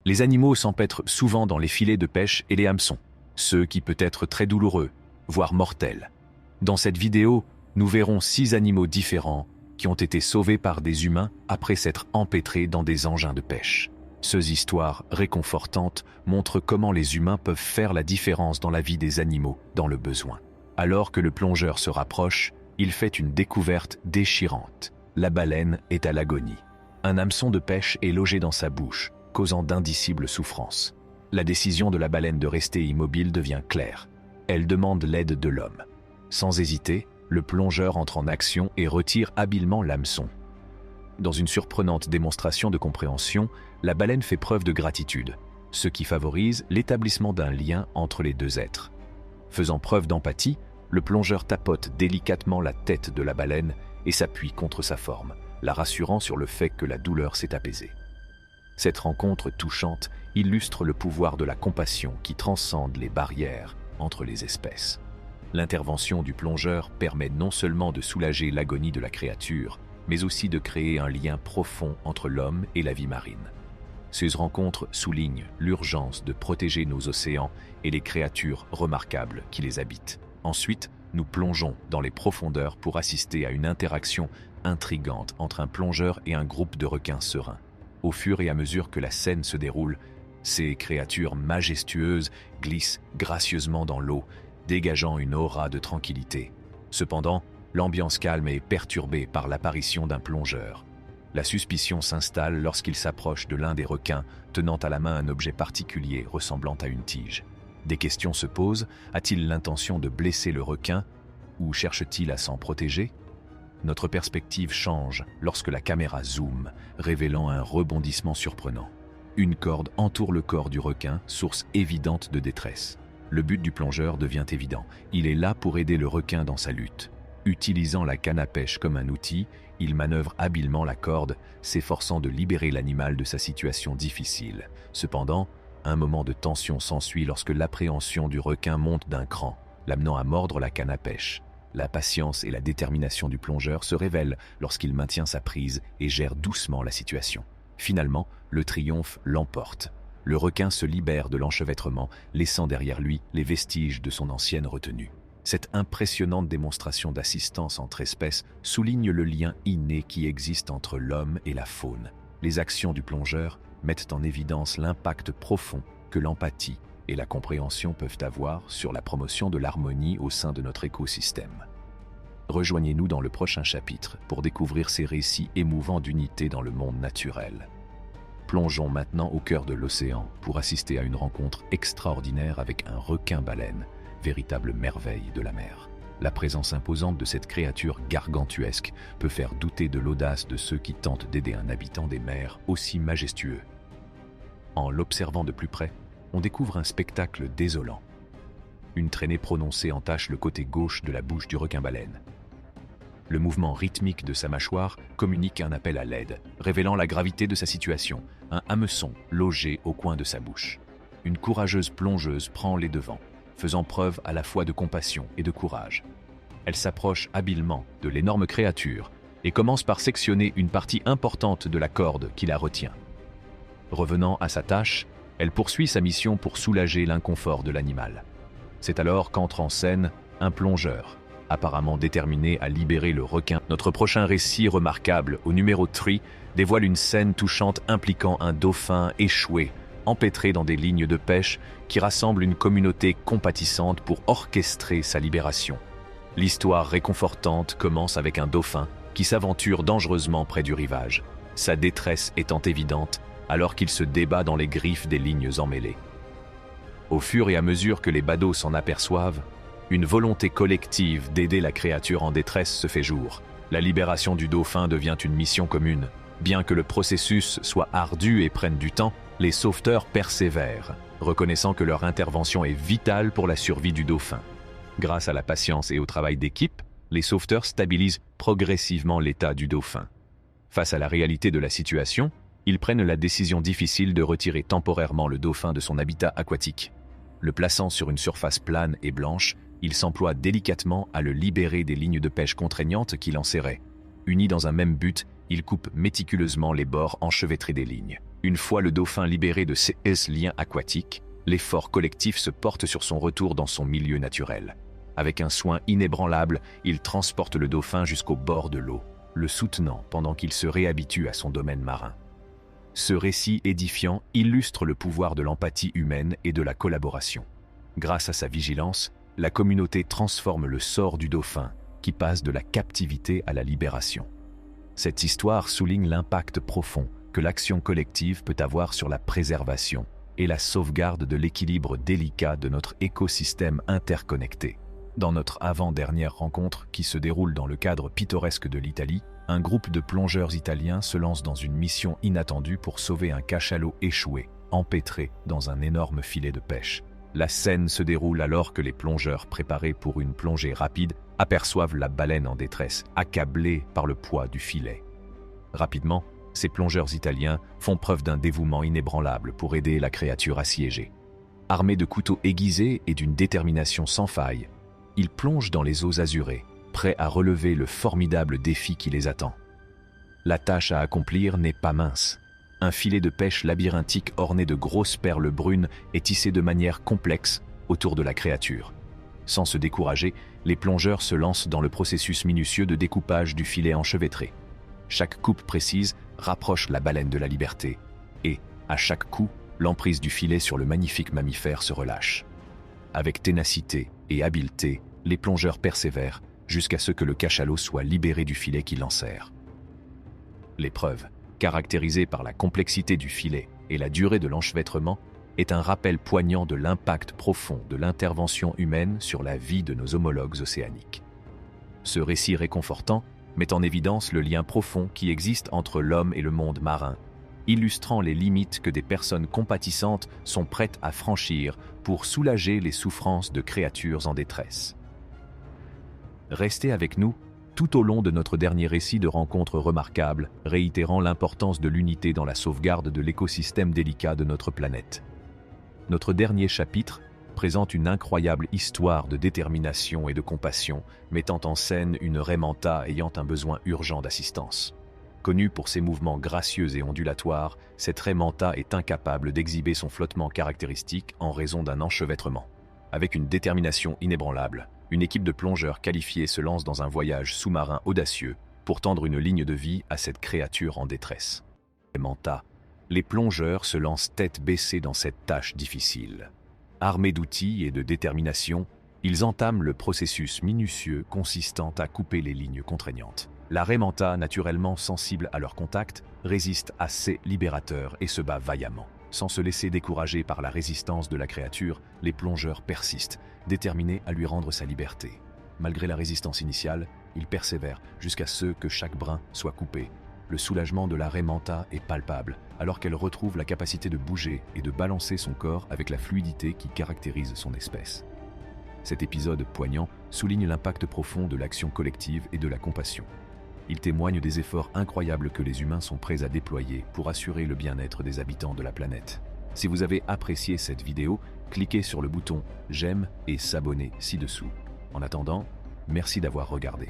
Les animaux s'empêtrent souvent dans les filets de pêche et les hameçons, ce qui peut être très douloureux, voire mortel. Dans cette vidéo, nous verrons 6 animaux différents qui ont été sauvés par des humains après s'être empêtrés dans des engins de pêche. Ces histoires réconfortantes montrent comment les humains peuvent faire la différence dans la vie des animaux dans le besoin. Alors que le plongeur se rapproche, il fait une découverte déchirante. La baleine est à l'agonie. Un hameçon de pêche est logé dans sa bouche, causant d'indicibles souffrances. La décision de la baleine de rester immobile devient claire. Elle demande l'aide de l'homme. Sans hésiter, le plongeur entre en action et retire habilement l'hameçon. Dans une surprenante démonstration de compréhension, la baleine fait preuve de gratitude, ce qui favorise l'établissement d'un lien entre les deux êtres. Faisant preuve d'empathie, le plongeur tapote délicatement la tête de la baleine et s'appuie contre sa forme, la rassurant sur le fait que la douleur s'est apaisée. Cette rencontre touchante illustre le pouvoir de la compassion qui transcende les barrières entre les espèces. L'intervention du plongeur permet non seulement de soulager l'agonie de la créature, mais aussi de créer un lien profond entre l'homme et la vie marine. Ces rencontres soulignent l'urgence de protéger nos océans et les créatures remarquables qui les habitent. Ensuite, nous plongeons dans les profondeurs pour assister à une interaction intrigante entre un plongeur et un groupe de requins sereins. Au fur et à mesure que la scène se déroule, ces créatures majestueuses glissent gracieusement dans l'eau, dégageant une aura de tranquillité. Cependant, l'ambiance calme est perturbée par l'apparition d'un plongeur. La suspicion s'installe lorsqu'il s'approche de l'un des requins, tenant à la main un objet particulier ressemblant à une tige. Des questions se posent, a-t-il l'intention de blesser le requin ou cherche-t-il à s'en protéger ? Notre perspective change lorsque la caméra zoome, révélant un rebondissement surprenant. Une corde entoure le corps du requin, source évidente de détresse. Le but du plongeur devient évident. Il est là pour aider le requin dans sa lutte. Utilisant la canne à pêche comme un outil, il manœuvre habilement la corde, s'efforçant de libérer l'animal de sa situation difficile. Cependant, un moment de tension s'ensuit lorsque l'appréhension du requin monte d'un cran, l'amenant à mordre la canne à pêche. La patience et la détermination du plongeur se révèlent lorsqu'il maintient sa prise et gère doucement la situation. Finalement, le triomphe l'emporte. Le requin se libère de l'enchevêtrement, laissant derrière lui les vestiges de son ancienne retenue. Cette impressionnante démonstration d'assistance entre espèces souligne le lien inné qui existe entre l'homme et la faune. Les actions du plongeur mettent en évidence l'impact profond que l'empathie et la compréhension peuvent avoir sur la promotion de l'harmonie au sein de notre écosystème. Rejoignez-nous dans le prochain chapitre pour découvrir ces récits émouvants d'unité dans le monde naturel. Plongeons maintenant au cœur de l'océan pour assister à une rencontre extraordinaire avec un requin-baleine, véritable merveille de la mer. La présence imposante de cette créature gargantuesque peut faire douter de l'audace de ceux qui tentent d'aider un habitant des mers aussi majestueux. En l'observant de plus près, on découvre un spectacle désolant. Une traînée prononcée entache le côté gauche de la bouche du requin-baleine. Le mouvement rythmique de sa mâchoire communique un appel à l'aide, révélant la gravité de sa situation, un hameçon logé au coin de sa bouche. Une courageuse plongeuse prend les devants, faisant preuve à la fois de compassion et de courage. Elle s'approche habilement de l'énorme créature et commence par sectionner une partie importante de la corde qui la retient. Revenant à sa tâche, elle poursuit sa mission pour soulager l'inconfort de l'animal. C'est alors qu'entre en scène un plongeur, apparemment déterminé à libérer le requin. Notre prochain récit remarquable, au numéro 3, dévoile une scène touchante impliquant un dauphin échoué, empêtré dans des lignes de pêche qui rassemblent une communauté compatissante pour orchestrer sa libération. L'histoire réconfortante commence avec un dauphin qui s'aventure dangereusement près du rivage, sa détresse étant évidente alors qu'il se débat dans les griffes des lignes emmêlées. Au fur et à mesure que les badauds s'en aperçoivent, une volonté collective d'aider la créature en détresse se fait jour. La libération du dauphin devient une mission commune. Bien que le processus soit ardu et prenne du temps, les sauveteurs persévèrent, reconnaissant que leur intervention est vitale pour la survie du dauphin. Grâce à la patience et au travail d'équipe, les sauveteurs stabilisent progressivement l'état du dauphin. Face à la réalité de la situation, ils prennent la décision difficile de retirer temporairement le dauphin de son habitat aquatique. Le plaçant sur une surface plane et blanche, il s'emploie délicatement à le libérer des lignes de pêche contraignantes qui l'enserraient. Unis dans un même but, ils coupent méticuleusement les bords enchevêtrés des lignes. Une fois le dauphin libéré de ses liens aquatiques, l'effort collectif se porte sur son retour dans son milieu naturel. Avec un soin inébranlable, il transporte le dauphin jusqu'au bord de l'eau, le soutenant pendant qu'il se réhabitue à son domaine marin. Ce récit édifiant illustre le pouvoir de l'empathie humaine et de la collaboration. Grâce à sa vigilance, la communauté transforme le sort du dauphin, qui passe de la captivité à la libération. Cette histoire souligne l'impact profond que l'action collective peut avoir sur la préservation et la sauvegarde de l'équilibre délicat de notre écosystème interconnecté. Dans notre avant-dernière rencontre, qui se déroule dans le cadre pittoresque de l'Italie, un groupe de plongeurs italiens se lance dans une mission inattendue pour sauver un cachalot échoué, empêtré dans un énorme filet de pêche. La scène se déroule alors que les plongeurs préparés pour une plongée rapide aperçoivent la baleine en détresse, accablée par le poids du filet. Rapidement, ces plongeurs italiens font preuve d'un dévouement inébranlable pour aider la créature assiégée. Armés de couteaux aiguisés et d'une détermination sans faille, ils plongent dans les eaux azurées, prêts à relever le formidable défi qui les attend. La tâche à accomplir n'est pas mince. Un filet de pêche labyrinthique orné de grosses perles brunes est tissé de manière complexe autour de la créature. Sans se décourager, les plongeurs se lancent dans le processus minutieux de découpage du filet enchevêtré. Chaque coupe précise rapproche la baleine de la liberté, et, à chaque coup, l'emprise du filet sur le magnifique mammifère se relâche. Avec ténacité et habileté, les plongeurs persévèrent jusqu'à ce que le cachalot soit libéré du filet qui l'enserre. L'épreuve, caractérisée par la complexité du filet et la durée de l'enchevêtrement, est un rappel poignant de l'impact profond de l'intervention humaine sur la vie de nos homologues océaniques. Ce récit réconfortant met en évidence le lien profond qui existe entre l'homme et le monde marin, illustrant les limites que des personnes compatissantes sont prêtes à franchir pour soulager les souffrances de créatures en détresse. Restez avec nous tout au long de notre dernier récit de rencontres remarquables, réitérant l'importance de l'unité dans la sauvegarde de l'écosystème délicat de notre planète. Notre dernier chapitre présente une incroyable histoire de détermination et de compassion, mettant en scène une raie manta ayant un besoin urgent d'assistance. Connue pour ses mouvements gracieux et ondulatoires, cette raie manta est incapable d'exhiber son flottement caractéristique en raison d'un enchevêtrement. Avec une détermination inébranlable, une équipe de plongeurs qualifiés se lance dans un voyage sous-marin audacieux pour tendre une ligne de vie à cette créature en détresse. Manta, les plongeurs se lancent tête baissée dans cette tâche difficile. Armés d'outils et de détermination, ils entament le processus minutieux consistant à couper les lignes contraignantes. La raie manta, naturellement sensible à leur contact, résiste à ces libérateurs et se bat vaillamment. Sans se laisser décourager par la résistance de la créature, les plongeurs persistent, déterminés à lui rendre sa liberté. Malgré la résistance initiale, ils persévèrent jusqu'à ce que chaque brin soit coupé. Le soulagement de la raie manta est palpable, alors qu'elle retrouve la capacité de bouger et de balancer son corps avec la fluidité qui caractérise son espèce. Cet épisode poignant souligne l'impact profond de l'action collective et de la compassion. Il témoigne des efforts incroyables que les humains sont prêts à déployer pour assurer le bien-être des habitants de la planète. Si vous avez apprécié cette vidéo, cliquez sur le bouton « J'aime » et « S'abonner » ci-dessous. En attendant, merci d'avoir regardé.